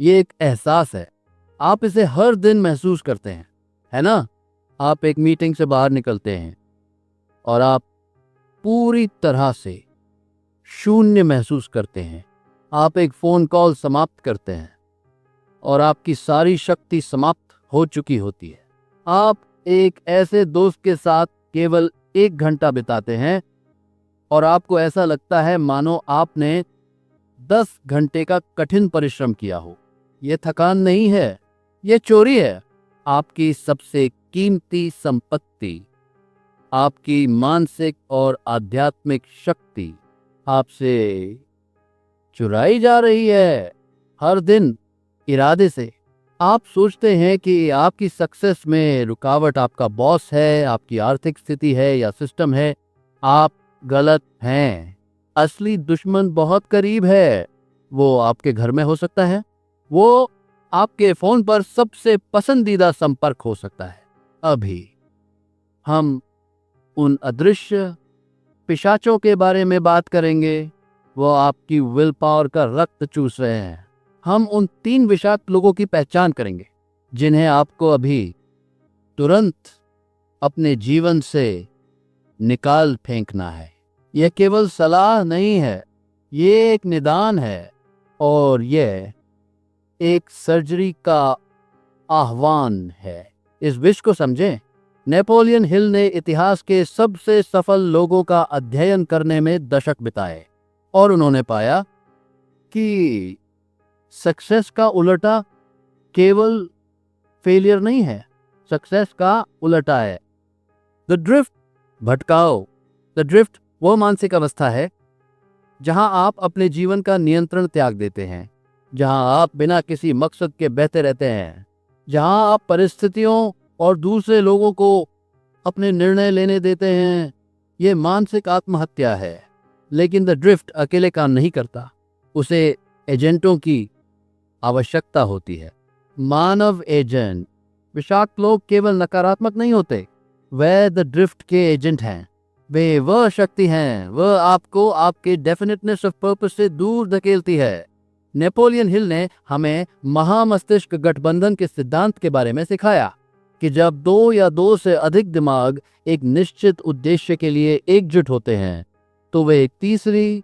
ये एक एहसास है, आप इसे हर दिन महसूस करते हैं, है ना? आप एक मीटिंग से बाहर निकलते हैं और आप पूरी तरह से शून्य महसूस करते हैं। आप एक फ़ोन कॉल समाप्त करते हैं और आपकी सारी शक्ति समाप्त हो चुकी होती है। आप एक ऐसे दोस्त के साथ केवल 1 घंटा बिताते हैं और आपको ऐसा लगता है मानो आपने 10 घंटे का कठिन परिश्रम किया हो। ये थकान नहीं है, ये चोरी है। आपकी सबसे कीमती संपत्ति, आपकी मानसिक और आध्यात्मिक शक्ति आपसे चुराई जा रही है हर दिन इरादे से। आप सोचते हैं कि आपकी सक्सेस में रुकावट आपका बॉस है, आपकी आर्थिक स्थिति है या सिस्टम है। आप गलत हैं। असली दुश्मन बहुत करीब है। वो आपके घर में हो सकता है, वो आपके फोन पर सबसे पसंदीदा संपर्क हो सकता है। अभी हम उन अदृश्य पिशाचों के बारे में बात करेंगे, वो आपकी विल पावर का रक्त चूस रहे हैं। हम उन 3 विषाक्त लोगों की पहचान करेंगे जिन्हें आपको अभी तुरंत अपने जीवन से निकाल फेंकना है। यह केवल सलाह नहीं है, ये एक निदान है और यह एक सर्जरी का आह्वान है। इस विष को समझें। नेपोलियन हिल ने इतिहास के सबसे सफल लोगों का अध्ययन करने में दशक बिताए और उन्होंने पाया कि सक्सेस का उलटा केवल फेलियर नहीं है, सक्सेस का उलटा है द ड्रिफ्ट, भटकाव। द ड्रिफ्ट वो मानसिक अवस्था है जहां आप अपने जीवन का नियंत्रण त्याग देते हैं, जहां आप बिना किसी मकसद के बहते रहते हैं, जहां आप परिस्थितियों और दूसरे लोगों को अपने निर्णय लेने देते हैं। ये मानसिक आत्महत्या है। लेकिन द ड्रिफ्ट अकेले काम नहीं करता, उसे एजेंटों की आवश्यकता होती है। मानव एजेंट। विषाक्त लोग केवल नकारात्मक नहीं होते, वे द ड्रिफ्ट के एजेंट हैं। वे वह शक्ति हैं, वह आपको आपके डेफिनेटनेस ऑफ पर्पस से दूर धकेलती है। नेपोलियन हिल ने हमें महामस्तिष्क गठबंधन के सिद्धांत के बारे में सिखाया कि जब 2 या 2 से अधिक दिमाग एक निश्चित उद्देश्य के लिए एकजुट होते हैं तो वे एक तीसरी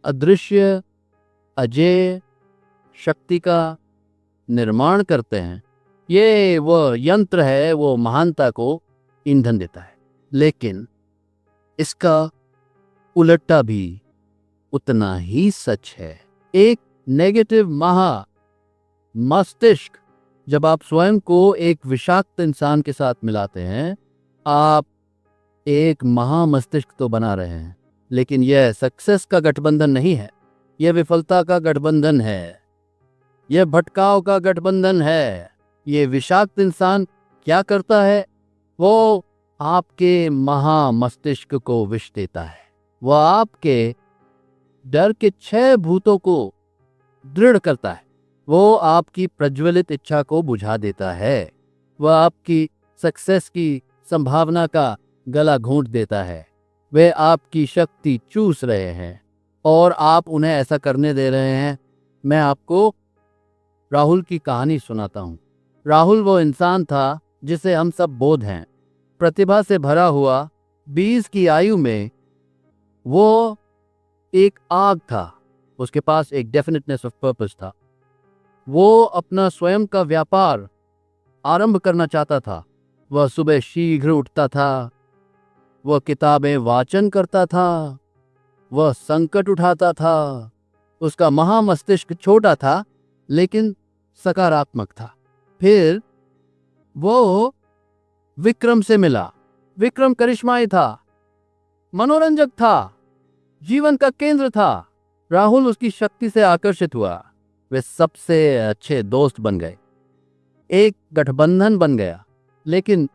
अदृश्य अजेय शक्ति का निर्माण करते हैं। ये वो यंत्र है, वो महानता को ईंधन देता है। लेकिन इसका उलटा भी उतना ही सच है। एक नेगेटिव मस्तिष्क, जब आप स्वयं को एक विषाक्त इंसान के साथ मिलाते हैं, आप एक महामस्तिष्क तो बना रहे हैं, लेकिन यह सक्सेस का गठबंधन नहीं है, यह विफलता का गठबंधन है, यह भटकाव का गठबंधन है। यह विषाक्त इंसान क्या करता है? वो आपके महामस्तिष्क को विष देता है। वह आपके डर के 6 भूतों को दृढ़ करता है। वो आपकी प्रज्वलित इच्छा को बुझा देता है। वह आपकी सक्सेस की संभावना का गला घोंट देता है। वे आपकी शक्ति चूस रहे हैं और आप उन्हें ऐसा करने दे रहे हैं। मैं आपको राहुल की कहानी सुनाता हूँ। राहुल वो इंसान था जिसे हम सब बोध हैं। प्रतिभा से भरा हुआ, 20 की आयु में वो एक आग था। उसके पास एक डेफिनेटनेस ऑफ पर्पस था। वो अपना स्वयं का व्यापार आरंभ करना चाहता था। वह सुबह शीघ्र उठता था, वह किताबें वाचन करता था, वह संकट उठाता था। उसका महामस्तिष्क छोटा था लेकिन सकारात्मक था। फिर वो विक्रम से मिला। विक्रम करिश्माई था, मनोरंजक था, जीवन का केंद्र था। राहुल उसकी शक्ति से आकर्षित हुआ। वे सबसे अच्छे दोस्त बन गए, एक गठबंधन बन गया। लेकिन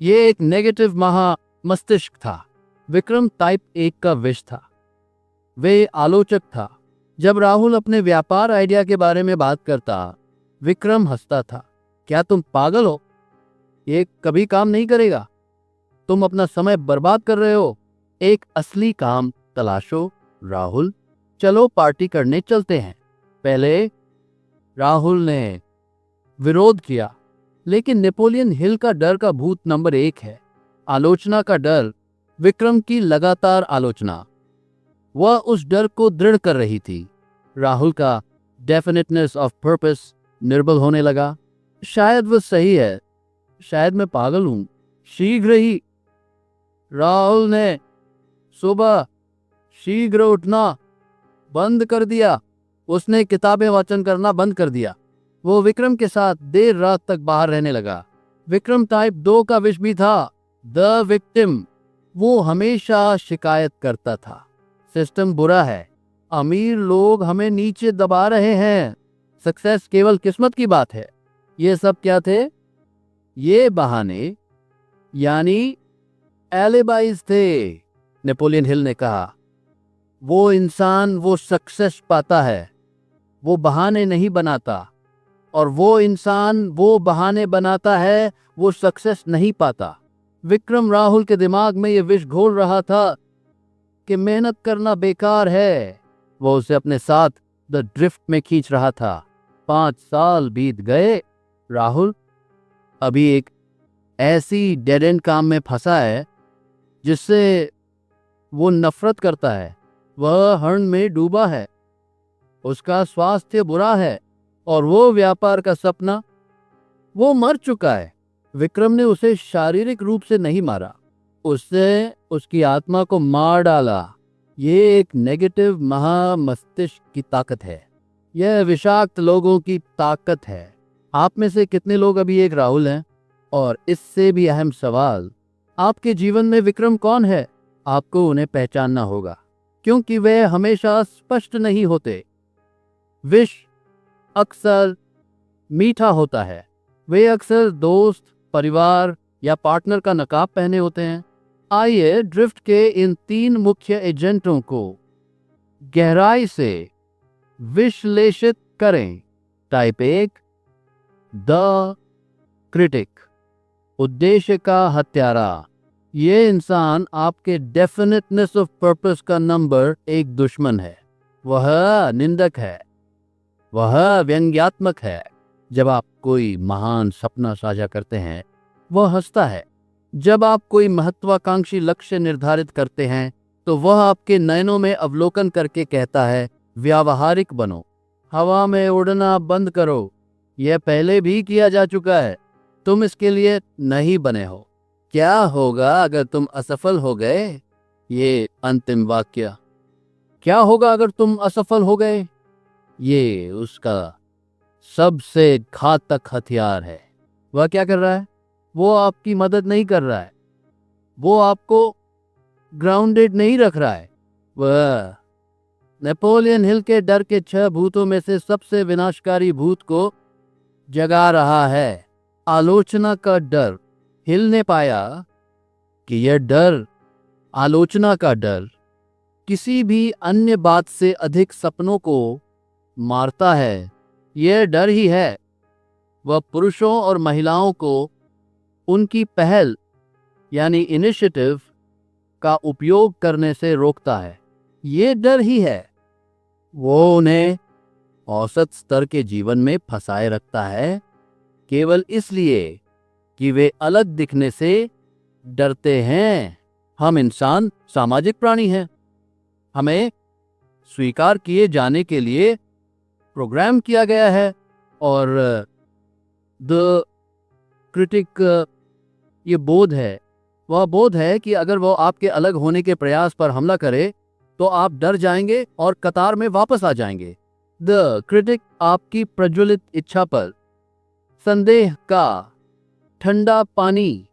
ये एक नेगेटिव मस्तिष्क था। विक्रम टाइप 1 का विष था। वे आलोचक था। जब राहुल अपने व्यापार आइडिया के बारे में बात करता, विक्रम हंसता था। क्या तुम पागल हो? ये कभी काम नहीं करेगा। तुम अपना समय बर्बाद कर रहे हो। एक असली काम तलाशो राहुल। चलो पार्टी करने चलते हैं। पहले राहुल ने विरोध किया, लेकिन नेपोलियन हिल का डर का भूत नंबर 1 है। आलोचना का डर, विक्रम की लगातार आलोचना, वह उस डर को दृढ़ कर रही थी। राहुल का डेफिनेटनेस ऑफ पर्पस निर्बल होने लगा। शायद वह सही है, शायद मैं पागल हूं। शीघ्र ही राहुल ने सुबह शीघ्र उठना बंद कर दिया। उसने किताबें वाचन करना बंद कर दिया। वो विक्रम के साथ देर रात तक बाहर रहने लगा। विक्रम टाइप 2 का विष भी था, द विक्टिम। वो हमेशा शिकायत करता था, सिस्टम बुरा है, अमीर लोग हमें नीचे दबा रहे हैं, सक्सेस केवल किस्मत की बात है। ये सब क्या थे? ये बहाने, यानी एलिबाइज थे। नेपोलियन हिल ने कहा, वो इंसान वो सक्सेस पाता है, वो बहाने नहीं बनाता, और वो इंसान वो बहाने बनाता है, वो सक्सेस नहीं पाता। विक्रम राहुल के दिमाग में ये विष घोल रहा था कि मेहनत करना बेकार है। वो उसे अपने साथ द ड्रिफ्ट में खींच रहा था। 5 साल बीत गए। राहुल अभी एक ऐसी डेड एंड काम में फंसा है जिससे वो नफरत करता है। वह हर्ण में डूबा है, उसका स्वास्थ्य बुरा है, और वो व्यापार का सपना, वो मर चुका है। विक्रम ने उसे शारीरिक रूप से नहीं मारा, उससे उसकी आत्मा को मार डाला। ये एक नेगेटिव महामस्तिष्क की ताकत है, यह विषाक्त लोगों की ताकत है। आप में से कितने लोग अभी एक राहुल हैं? और इससे भी अहम सवाल, आपके जीवन में विक्रम कौन है? आपको उन्हें पहचानना होगा, क्योंकि वे हमेशा स्पष्ट नहीं होते। विष अक्सर मीठा होता है। वे अक्सर दोस्त, परिवार या पार्टनर का नकाब पहने होते हैं। आइए ड्रिफ्ट के इन 3 मुख्य एजेंटों को गहराई से विश्लेषित करें। टाइप 1, द क्रिटिक, उद्देश्य का हत्यारा। ये इंसान आपके डेफिनेटनेस ऑफ पर्पस का नंबर 1 दुश्मन है। वह निंदक है, वह व्यंग्यात्मक है। जब आप कोई महान सपना साझा करते हैं, वह हंसता है। जब आप कोई महत्वाकांक्षी लक्ष्य निर्धारित करते हैं, तो वह आपके नयनों में अवलोकन करके कहता है, व्यावहारिक बनो, हवा में उड़ना बंद करो, यह पहले भी किया जा चुका है, तुम इसके लिए नहीं बने हो। क्या होगा अगर तुम असफल हो गए? ये अंतिम वाक्य, क्या होगा अगर तुम असफल हो गए? ये उसका सबसे घातक हथियार है। वह क्या कर रहा है? वो आपकी मदद नहीं कर रहा है, वो आपको ग्राउंडेड नहीं रख रहा है। वह नेपोलियन हिल के डर के 6 भूतों में से सबसे विनाशकारी भूत को जगा रहा है, आलोचना का डर। हिल ने पाया कि यह डर, आलोचना का डर, किसी भी अन्य बात से अधिक सपनों को मारता है। यह डर ही है, वह पुरुषों और महिलाओं को उनकी पहल यानी इनिशिएटिव का उपयोग करने से रोकता है। ये डर ही है, वो उन्हें औसत स्तर के जीवन में फंसाए रखता है, केवल इसलिए कि वे अलग दिखने से डरते हैं। हम इंसान सामाजिक प्राणी हैं, हमें स्वीकार किए जाने के लिए प्रोग्राम किया गया है। और द क्रिटिक ये बोध है, वह बोध है कि अगर वो आपके अलग होने के प्रयास पर हमला करे तो आप डर जाएंगे और कतार में वापस आ जाएंगे। द क्रिटिक आपकी प्रज्वलित इच्छा पर संदेह का ठंडा पानी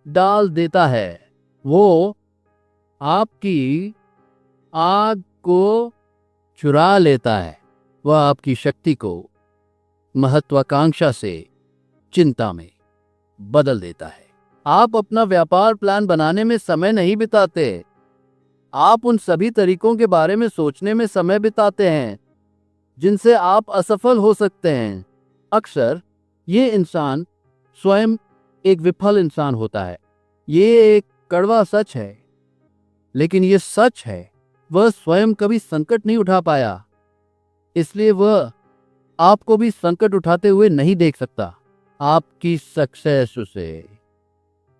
डाल देता है। वो आपकी आग को चुरा लेता है, वह आपकी शक्ति को महत्वाकांक्षा से चिंता में बदल देता है। आप अपना व्यापार प्लान बनाने में समय नहीं बिताते, आप उन सभी तरीकों के बारे में सोचने में समय बिताते हैं जिनसे आप असफल हो सकते हैं। अक्सर ये इंसान स्वयं एक विफल इंसान होता है। ये एक कड़वा सच है, लेकिन ये सच है, वह स्वयं कभी संकट नहीं उठा पाया, इसलिए वह आपको भी संकट उठाते हुए नहीं देख सकता। आपकी सक्सेस उसे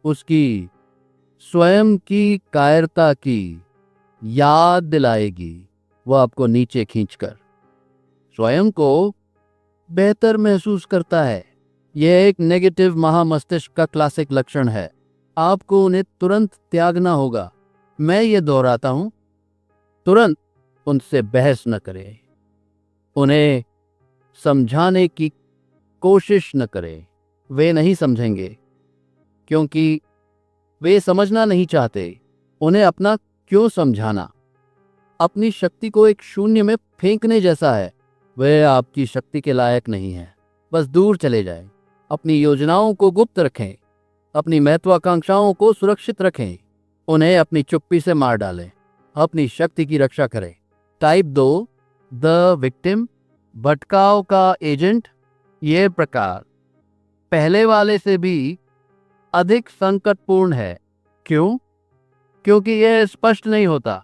उसकी स्वयं की कायरता की याद दिलाएगी। वो आपको नीचे खींचकर स्वयं को बेहतर महसूस करता है। यह एक नेगेटिव महामस्तिष्क का क्लासिक लक्षण है। आपको उन्हें तुरंत त्यागना होगा। मैं ये दोहराता हूं, तुरंत उनसे बहस न करें, उन्हें समझाने की कोशिश न करें। वे नहीं समझेंगे क्योंकि वे समझना नहीं चाहते। उन्हें अपना क्यों समझाना? अपनी शक्ति को एक शून्य में फेंकने जैसा है। वे आपकी शक्ति के लायक नहीं है। बस दूर चले जाएं। अपनी योजनाओं को गुप्त रखें, अपनी महत्वाकांक्षाओं को सुरक्षित रखें, उन्हें अपनी चुप्पी से मार डालें, अपनी शक्ति की रक्षा करें। टाइप 2, द विक्टिम, भटकाव का एजेंट। यह प्रकार पहले वाले से भी अधिक संकटपूर्ण है। क्यों? क्योंकि यह स्पष्ट नहीं होता,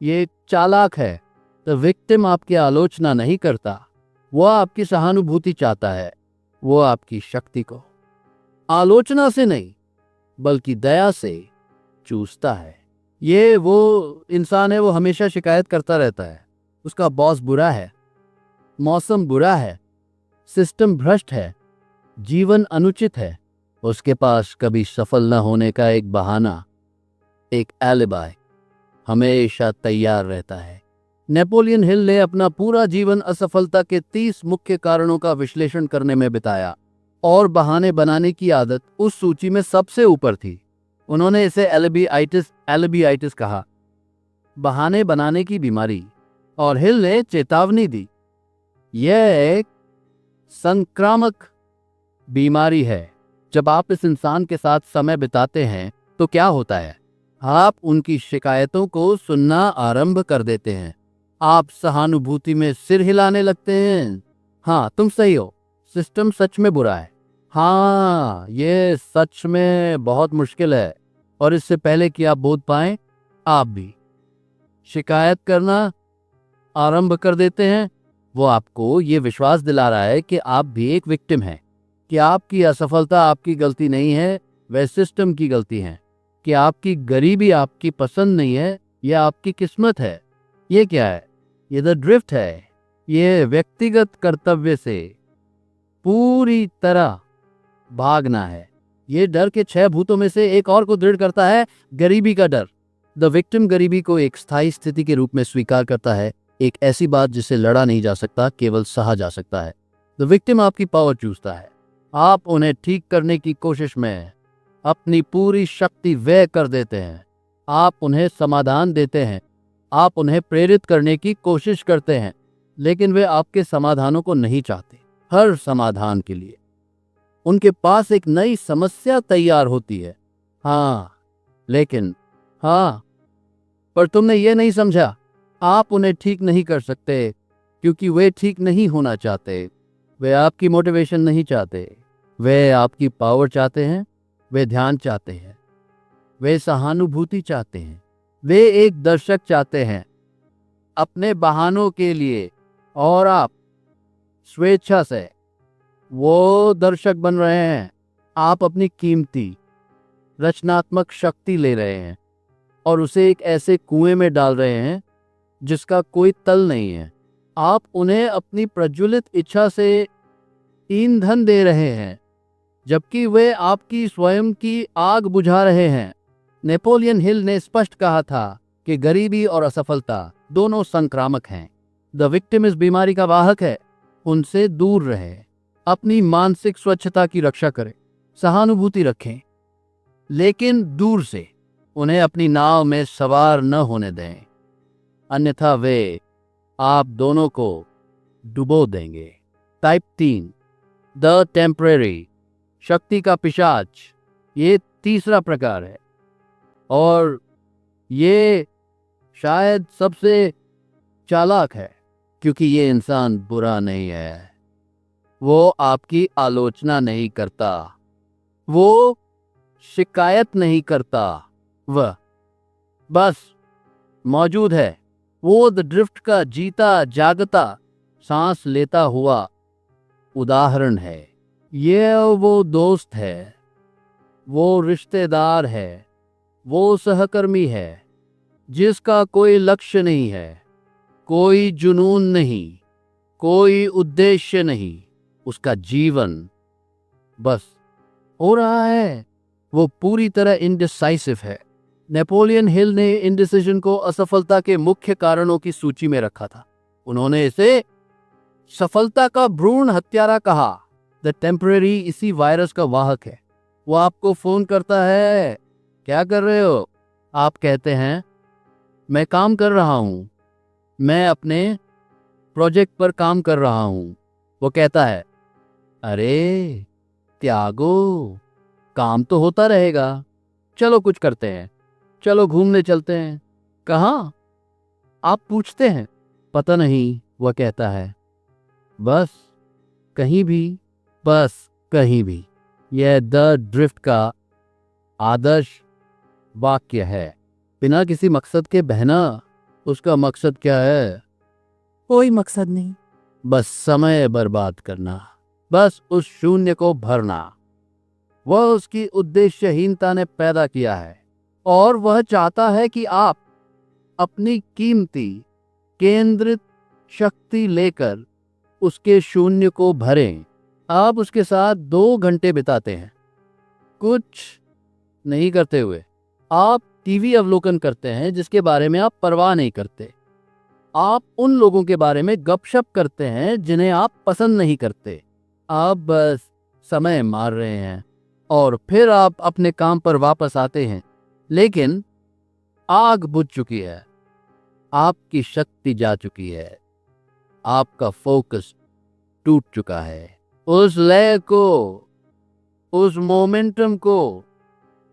ये चालाक है। द विक्टिम आपकी आलोचना नहीं करता, वह आपकी सहानुभूति चाहता है। वो आपकी शक्ति को आलोचना से नहीं बल्कि दया से चूसता है। ये वो इंसान है, वो हमेशा शिकायत करता रहता है। उसका बॉस बुरा है, मौसम बुरा है, सिस्टम भ्रष्ट है, जीवन अनुचित है। उसके पास कभी सफल न होने का एक बहाना, एक एलिबाई हमेशा तैयार रहता है। नेपोलियन हिल ने अपना पूरा जीवन असफलता के 30 मुख्य कारणों का विश्लेषण करने में बिताया और बहाने बनाने की आदत उस सूची में सबसे ऊपर थी। उन्होंने इसे एलिबियाइटिस कहा, बहाने बनाने की बीमारी। और हिल ने चेतावनी दी, यह एक संक्रामक बीमारी है। जब आप इस इंसान के साथ समय बिताते हैं तो क्या होता है? आप उनकी शिकायतों को सुनना आरंभ कर देते हैं। आप सहानुभूति में सिर हिलाने लगते हैं। हाँ, तुम सही हो, सिस्टम सच में बुरा है। हाँ, ये सच में बहुत मुश्किल है। और इससे पहले कि आप बोध पाएं, आप भी शिकायत करना आरंभ कर देते हैं। वो आपको ये विश्वास दिला रहा है कि आप भी एक विक्टिम हैं, कि आपकी असफलता आपकी गलती नहीं है, वह सिस्टम की गलती है, कि आपकी गरीबी आपकी पसंद नहीं है, यह आपकी किस्मत है। ये क्या है? ये द ड्रिफ्ट है। ये व्यक्तिगत कर्तव्य से पूरी तरह भागना है। ये डर के 6 भूतों में से एक और को दृढ़ करता है, गरीबी का डर। द विक्टिम गरीबी को एक स्थायी स्थिति के रूप में स्वीकार करता है, एक ऐसी बात जिसे लड़ा नहीं जा सकता, केवल सहा जा सकता है। द विक्टिम आपकी पावर चूसता है। आप उन्हें ठीक करने की कोशिश में अपनी पूरी शक्ति व्यय कर देते हैं। आप उन्हें समाधान देते हैं, आप उन्हें प्रेरित करने की कोशिश करते हैं, लेकिन वे आपके समाधानों को नहीं चाहते। हर समाधान के लिए उनके पास एक नई समस्या तैयार होती है। पर तुमने ये नहीं समझा, आप उन्हें ठीक नहीं कर सकते क्योंकि वे ठीक नहीं होना चाहते। वे आपकी मोटिवेशन नहीं चाहते, वे आपकी पावर चाहते हैं, वे ध्यान चाहते हैं, वे सहानुभूति चाहते हैं, वे एक दर्शक चाहते हैं अपने बहानों के लिए। और आप स्वेच्छा से वो दर्शक बन रहे हैं। आप अपनी कीमती रचनात्मक शक्ति ले रहे हैं और उसे एक ऐसे कुएं में डाल रहे हैं जिसका कोई तल नहीं है। आप उन्हें अपनी प्रज्वलित इच्छा से ईंधन दे रहे हैं जबकि वे आपकी स्वयं की आग बुझा रहे हैं। नेपोलियन हिल ने स्पष्ट कहा था कि गरीबी और असफलता दोनों संक्रामक हैं। द विक्टिम इस बीमारी का वाहक है। उनसे दूर रहें, अपनी मानसिक स्वच्छता की रक्षा करें, सहानुभूति रखें, लेकिन दूर से। उन्हें अपनी नाव में सवार न होने दें, अन्यथा वे आप दोनों को डुबो देंगे। टाइप 3, द टेम्परेरी, शक्ति का पिशाच। ये तीसरा प्रकार है और ये शायद सबसे चालाक है, क्योंकि ये इंसान बुरा नहीं है। वो आपकी आलोचना नहीं करता, वो शिकायत नहीं करता, वह बस मौजूद है। वो द ड्रिफ्ट का जीता जागता सांस लेता हुआ उदाहरण है। ये वो दोस्त है, वो रिश्तेदार है, वो सहकर्मी है जिसका कोई लक्ष्य नहीं है, कोई जुनून नहीं, कोई उद्देश्य नहीं। उसका जीवन बस हो रहा है। वो पूरी तरह इनडिसाइसिव है। नेपोलियन हिल ने इनडिसीजन को असफलता के मुख्य कारणों की सूची में रखा था। उन्होंने इसे सफलता का भ्रूण हत्यारा कहा। द टेम्परेरी इसी वायरस का वाहक है। वो आपको फोन करता है, क्या कर रहे हो? आप कहते हैं, मैं काम कर रहा हूं, मैं अपने प्रोजेक्ट पर काम कर रहा हूं। वो कहता है, अरे त्यागो, काम तो होता रहेगा, चलो कुछ करते हैं, चलो घूमने चलते हैं। कहाँ? आप पूछते हैं। पता नहीं, वह कहता है, बस कहीं भी, बस कहीं भी। यह द ड्रिफ्ट का आदर्श वाक्य है। बिना किसी मकसद के बहना, उसका मकसद क्या है? कोई मकसद नहीं, बस समय बर्बाद करना, बस उस शून्य को भरना। वह उसकी उद्देश्यहीनता ने पैदा किया है और वह चाहता है कि आप अपनी कीमती केंद्रित शक्ति लेकर उसके शून्य को भरें। आप उसके साथ 2 घंटे बिताते हैं कुछ नहीं करते हुए। आप टीवी अवलोकन करते हैं जिसके बारे में आप परवाह नहीं करते। आप उन लोगों के बारे में गपशप करते हैं जिन्हें आप पसंद नहीं करते। आप बस समय मार रहे हैं और फिर आप अपने काम पर वापस आते हैं, लेकिन आग बुझ चुकी है, आपकी शक्ति जा चुकी है, आपका फोकस टूट चुका है। उस लय को, उस मोमेंटम को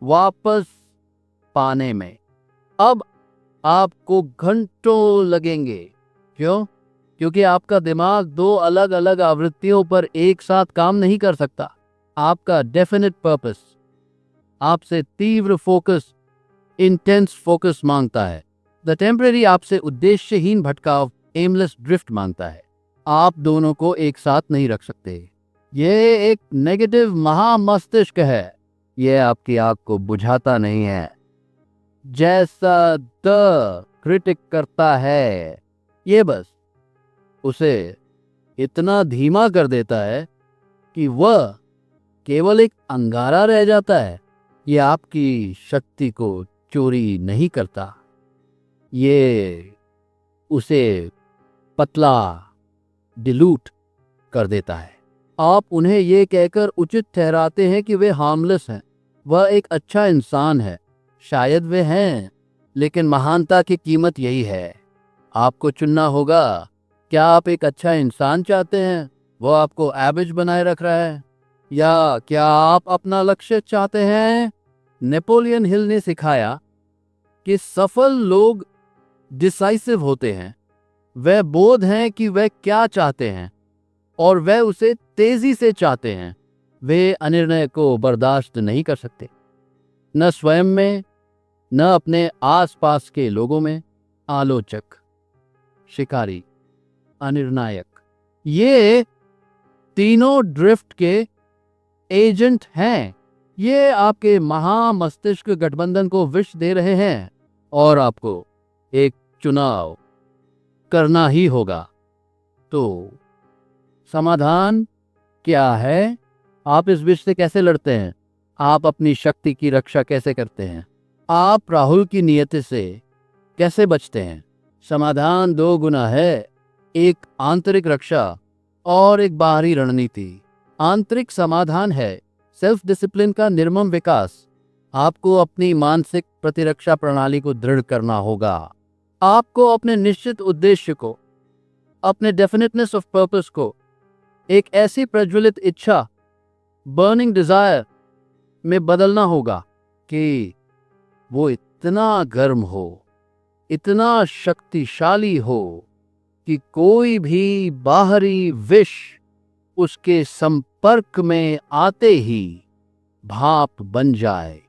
वापस पाने में अब आपको घंटों लगेंगे। क्यों? क्योंकि आपका दिमाग 2 अलग अलग आवृत्तियों पर एक साथ काम नहीं कर सकता। आपका डेफिनेट पर्पस आपसे तीव्र फोकस, इंटेंस फोकस मांगता है। द टेम्परेरी आपसे उद्देश्यहीन भटकाव, एमलेस ड्रिफ्ट मांगता है। आप दोनों को एक साथ नहीं रख सकते। यह एक नेगेटिव महामस्तिष्क है। यह आपकी आग को बुझाता नहीं है, जैसा द क्रिटिक करता है। ये बस उसे इतना धीमा कर देता है कि वह केवल एक अंगारा रह जाता है। ये आपकी शक्ति को चोरी नहीं करता, ये उसे पतला, डिलूट कर देता है। आप उन्हें ये कहकर उचित ठहराते हैं कि वे हार्मलेस हैं, वह एक अच्छा इंसान है। शायद वे हैं, लेकिन महानता की कीमत यही है। आपको चुनना होगा, क्या आप एक अच्छा इंसान चाहते हैं, वो आपको एवरेज बनाए रख रहा है, या क्या आप अपना लक्ष्य चाहते हैं? नेपोलियन हिल ने सिखाया कि सफल लोग डिसाइसिव होते हैं। वह बोध हैं कि वह क्या चाहते हैं और वह उसे तेजी से चाहते हैं। वे अनिर्णय को बर्दाश्त नहीं कर सकते, न स्वयं में, न अपने आसपास के लोगों में। आलोचक, शिकारी, अनिर्णायक, ये तीनों ड्रिफ्ट के एजेंट हैं। ये आपके महामस्तिष्क गठबंधन को विष दे रहे हैं और आपको एक चुनाव करना ही होगा। तो समाधान क्या है? आप इस विष से कैसे लड़ते हैं? आप अपनी शक्ति की रक्षा कैसे करते हैं? आप राहुल की नियति से कैसे बचते हैं? समाधान 2 गुना है, एक आंतरिक रक्षा और एक बाहरी रणनीति। आंतरिक समाधान है सेल्फ डिसिप्लिन का निर्मम विकास। आपको अपनी मानसिक प्रतिरक्षा प्रणाली को दृढ़ करना होगा। आपको अपने निश्चित उद्देश्य को, अपने डेफिनेटनेस ऑफ पर्पस को एक ऐसी प्रज्वलित इच्छा, बर्निंग डिजायर में बदलना होगा कि वो इतना गर्म हो, इतना शक्तिशाली हो कि कोई भी बाहरी विष उसके संपर्क में आते ही भाप बन जाए।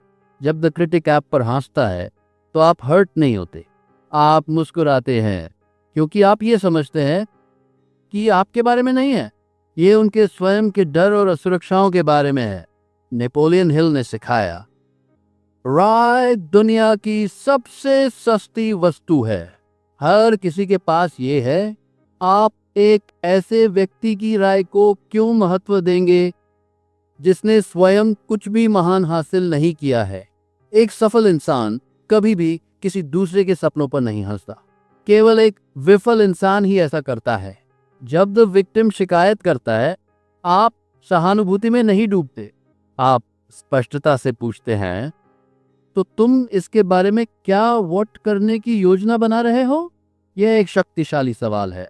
जब द क्रिटिक ऐप पर हंसता है तो आप हर्ट नहीं होते, आप मुस्कुराते हैं, क्योंकि आप ये समझते हैं कि आपके बारे में नहीं है, ये उनके स्वयं के डर और असुरक्षाओं के बारे में है। नेपोलियन हिल ने सिखाया, राय दुनिया की सबसे सस्ती वस्तु है, हर किसी के पास ये है। आप एक ऐसे व्यक्ति की राय को क्यों महत्व देंगे जिसने स्वयं कुछ भी महान हासिल नहीं किया है। एक सफल इंसान कभी भी किसी दूसरे के सपनों पर नहीं हंसता, केवल एक विफल इंसान ही ऐसा करता है। जब द विक्टिम शिकायत करता है, आप सहानुभूति में नहीं डूबते, आप स्पष्टता से पूछते हैं, तो तुम इसके बारे में क्या वोट करने की योजना बना रहे हो। यह एक शक्तिशाली सवाल है।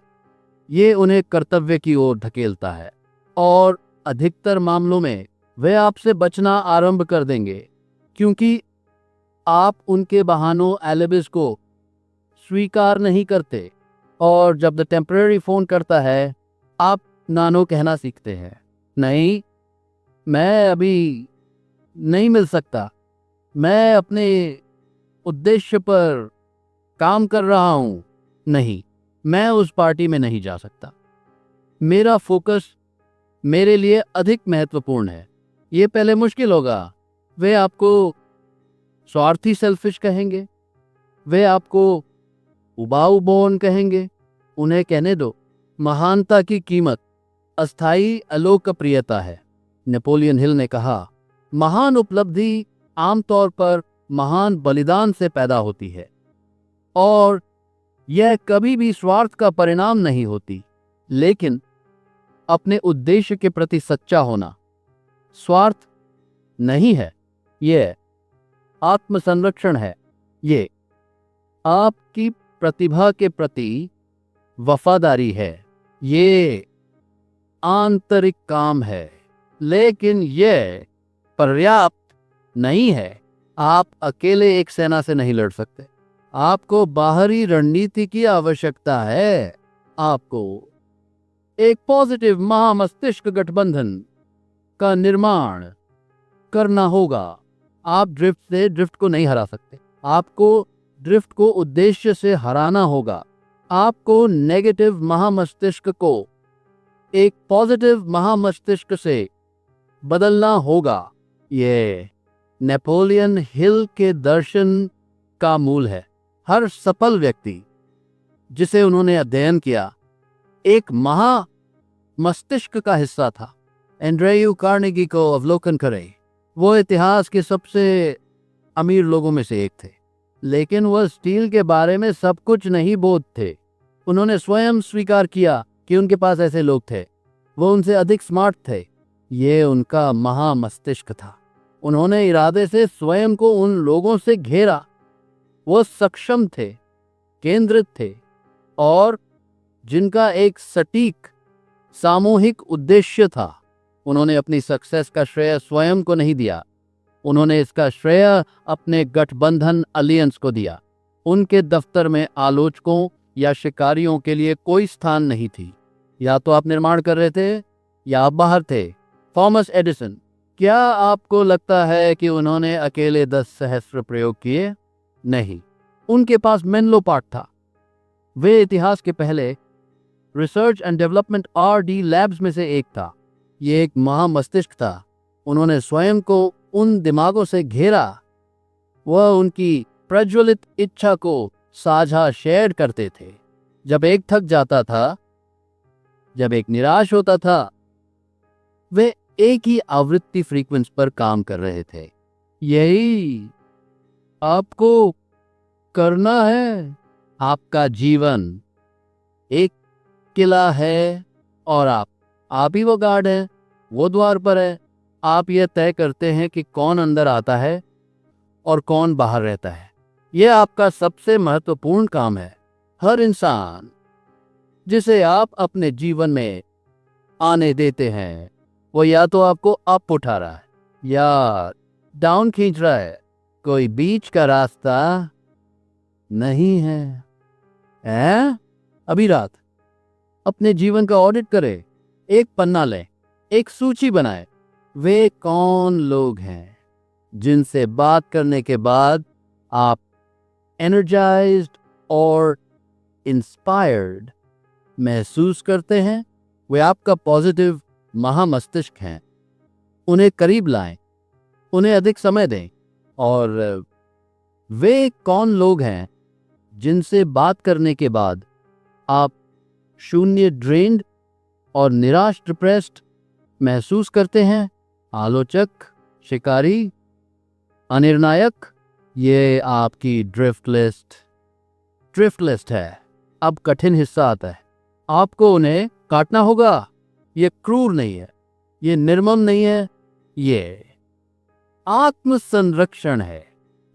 ये उन्हें कर्तव्य की ओर धकेलता है और अधिकतर मामलों में वे आपसे बचना आरंभ कर देंगे, क्योंकि आप उनके बहानों एलिबिस को स्वीकार नहीं करते। और जब द टेम्पररी फोन करता है, आप नानो कहना सीखते हैं। नहीं, मैं अभी नहीं मिल सकता, मैं अपने उद्देश्य पर काम कर रहा हूं। नहीं, मैं उस पार्टी में नहीं जा सकता, मेरा फोकस मेरे लिए अधिक महत्वपूर्ण है। ये पहले मुश्किल होगा। वे आपको स्वार्थी सेल्फिश कहेंगे, वे आपको उबाऊ बोन कहेंगे। उन्हें कहने दो, महानता की कीमत अस्थाई अलोकप्रियता है। नेपोलियन हिल ने कहा, महान उपलब्धि आमतौर पर महान बलिदान से पैदा होती है और यह कभी भी स्वार्थ का परिणाम नहीं होती, लेकिन अपने उद्देश्य के प्रति सच्चा होना स्वार्थ नहीं है, यह आत्मसंरक्षण है। ये आपकी प्रतिभा के प्रति वफादारी है, ये आंतरिक काम है, लेकिन यह पर्याप्त नहीं है। आप अकेले एक सेना से नहीं लड़ सकते, आपको बाहरी रणनीति की आवश्यकता है। आपको एक पॉजिटिव महामस्तिष्क गठबंधन का निर्माण करना होगा। आप ड्रिफ्ट से ड्रिफ्ट को नहीं हरा सकते, आपको ड्रिफ्ट को उद्देश्य से हराना होगा। आपको नेगेटिव महामस्तिष्क को एक पॉजिटिव महामस्तिष्क से बदलना होगा। ये नेपोलियन हिल के दर्शन का मूल है। हर सफल व्यक्ति जिसे उन्होंने अध्ययन किया एक महा मस्तिष्क का हिस्सा था। एंड्रेयू कार्नेगी को अवलोकन करें, वो इतिहास के सबसे अमीर लोगों में से एक थे, लेकिन वह स्टील के बारे में सब कुछ नहीं बोध थे। उन्होंने स्वयं स्वीकार किया कि उनके पास ऐसे लोग थे, वो उनसे अधिक स्मार्ट थे। ये उनका महामस्तिष्क था। उन्होंने इरादे से स्वयं को उन लोगों से घेरा, वो सक्षम थे, केंद्रित थे और जिनका एक सटीक सामूहिक उद्देश्य था। उन्होंने अपनी सक्सेस का श्रेय स्वयं को नहीं दिया, उन्होंने इसका श्रेय अपने गठबंधन अलियंस को दिया। उनके दफ्तर में आलोचकों या शिकारियों के लिए कोई स्थान नहीं थी। या तो आप निर्माण कर रहे थे या आप बाहर थे। थॉमस एडिसन, क्या आपको लगता है कि उन्होंने अकेले 10 सहस्त्र प्रयोग किए? नहीं, उनके पास मेनलो पार्ट था। वे इतिहास के पहले research and development RD labs में से एक था। ये एक महामस्तिष्क था। उन्होंने स्वयं को उन दिमागों से घेरा, वह उनकी प्रज्वलित इच्छा को साझा शेयर करते थे। जब एक थक जाता था, जब एक निराश होता था, वे एक ही आवृत्ति फ्रीक्वेंसी पर काम कर रहे थे। यही आपको करना है। आपका जीवन एक किला है और आप ही वो गार्ड है, वो द्वार पर है। आप यह तय करते हैं कि कौन अंदर आता है और कौन बाहर रहता है। यह आपका सबसे महत्वपूर्ण काम है। हर इंसान जिसे आप अपने जीवन में आने देते हैं, वो या तो आपको अप उठा रहा है या डाउन खींच रहा है। कोई बीच का रास्ता नहीं है। अभी रात अपने जीवन का ऑडिट करें, एक पन्ना लें, एक सूची बनाएं। वे कौन लोग हैं जिनसे बात करने के बाद आप एनर्जाइज्ड और इंस्पायर्ड महसूस करते हैं वे आपका पॉजिटिव महामस्तिष्क हैं। उन्हें करीब लाएं, उन्हें अधिक समय दें। और वे कौन लोग हैं जिनसे बात करने के बाद आप शून्य, ड्रेन्ड और निराश, डिप्रेस्ड महसूस करते हैं? आलोचक, शिकारी, अनिर्णायक, ये आपकी ड्रिफ्ट लिस्ट है। अब कठिन हिस्सा आता है। आपको उन्हें काटना होगा। ये क्रूर नहीं है, ये निर्मम नहीं है, ये आत्म संरक्षण है।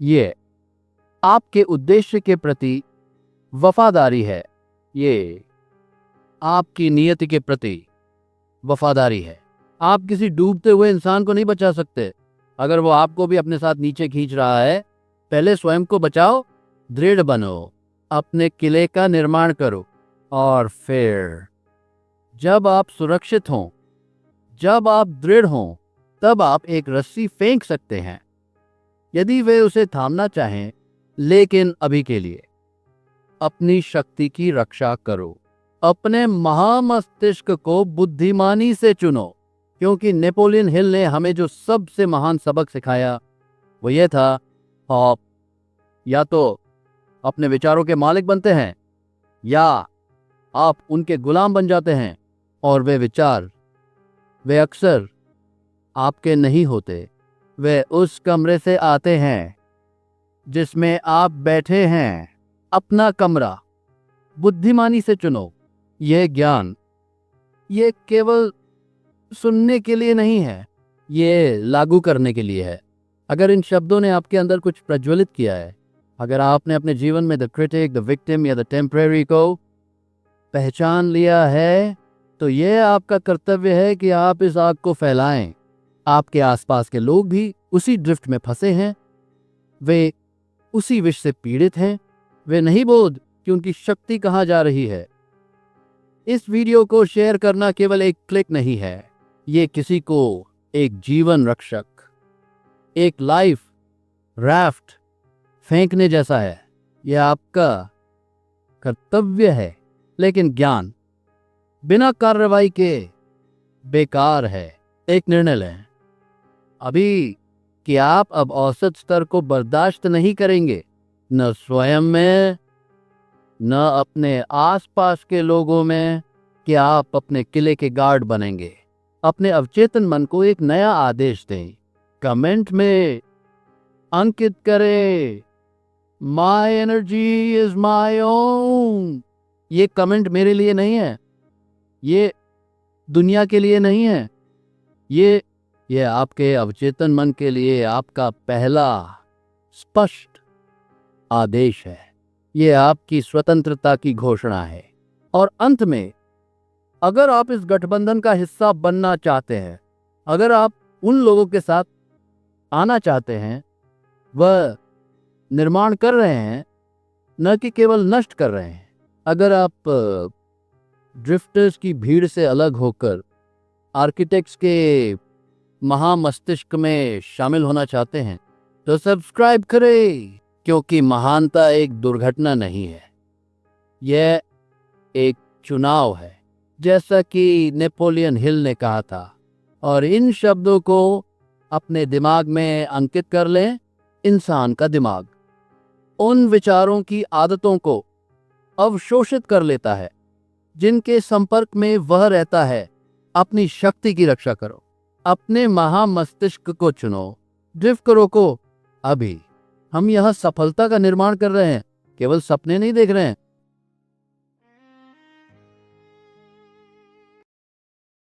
ये आपके उद्देश्य के प्रति वफादारी है। ये आपकी नियति के प्रति वफादारी है। आप किसी डूबते हुए इंसान को नहीं बचा सकते। अगर वो आपको भी अपने साथ नीचे खींच रहा है, पहले स्वयं को बचाओ, दृढ़ बनो, अपने किले का निर्माण करो, और फिर जब आप सुरक्षित हों, जब आप दृढ़ हों, तब आप एक रस्सी फेंक सकते हैं यदि वे उसे थामना चाहें। लेकिन अभी के लिए अपनी शक्ति की रक्षा करो। अपने महामस्तिष्क को बुद्धिमानी से चुनो, क्योंकि नेपोलियन हिल ने हमें जो सबसे महान सबक सिखाया वो ये था, आप या तो अपने विचारों के मालिक बनते हैं या आप उनके गुलाम बन जाते हैं। और वे विचार, वे अक्सर आपके नहीं होते। वे उस कमरे से आते हैं जिसमें आप बैठे हैं, अपना कमरा। बुद्धिमानी से चुनो। यह ज्ञान, ये केवल सुनने के लिए नहीं है, ये लागू करने के लिए है। अगर इन शब्दों ने आपके अंदर कुछ प्रज्वलित किया है, अगर आपने अपने जीवन में द क्रिटिक, द विक्टिम या द टेम्परेरी को पहचान लिया है, तो यह आपका कर्तव्य है कि आप इस आग को फैलाएं। आपके आसपास के लोग भी उसी ड्रिफ्ट में फंसे हैं, वे उसी विष से पीड़ित हैं। वे नहीं बोध कि उनकी शक्ति कहां जा रही है। इस वीडियो को शेयर करना केवल एक क्लिक नहीं है, ये किसी को एक जीवन रक्षक, एक लाइफ राफ्ट फेंकने जैसा है। यह आपका कर्तव्य है। लेकिन ज्ञान बिना कार्रवाई के बेकार है। एक निर्णय लें अभी कि आप अब औसत स्तर को बर्दाश्त नहीं करेंगे, न स्वयं में, न अपने आसपास के लोगों में, कि आप अपने किले के गार्ड बनेंगे। अपने अवचेतन मन को एक नया आदेश दें। कमेंट में अंकित करें, my energy is my own. ये कमेंट मेरे लिए नहीं है, ये दुनिया के लिए नहीं है, ये आपके अवचेतन मन के लिए आपका पहला स्पष्ट आदेश है। ये आपकी स्वतंत्रता की घोषणा है। और अंत में, अगर आप इस गठबंधन का हिस्सा बनना चाहते हैं, अगर आप उन लोगों के साथ आना चाहते हैं, वह निर्माण कर रहे हैं, न कि केवल नष्ट कर रहे हैं, अगर आप ड्रिफ्टर्स की भीड़ से अलग होकर आर्किटेक्ट्स के महामस्तिष्क में शामिल होना चाहते हैं, तो सब्सक्राइब करें, क्योंकि महानता एक दुर्घटना नहीं है, यह एक चुनाव है, जैसा कि नेपोलियन हिल ने कहा था। और इन शब्दों को अपने दिमाग में अंकित कर लें। इंसान का दिमाग उन विचारों की आदतों को अवशोषित कर लेता है जिनके संपर्क में वह रहता है। अपनी शक्ति की रक्षा करो, अपने महामस्तिष्क को चुनो, ड्रिफ्ट को रोको। अभी हम यह सफलता का निर्माण कर रहे हैं, केवल सपने नहीं देख रहे हैं,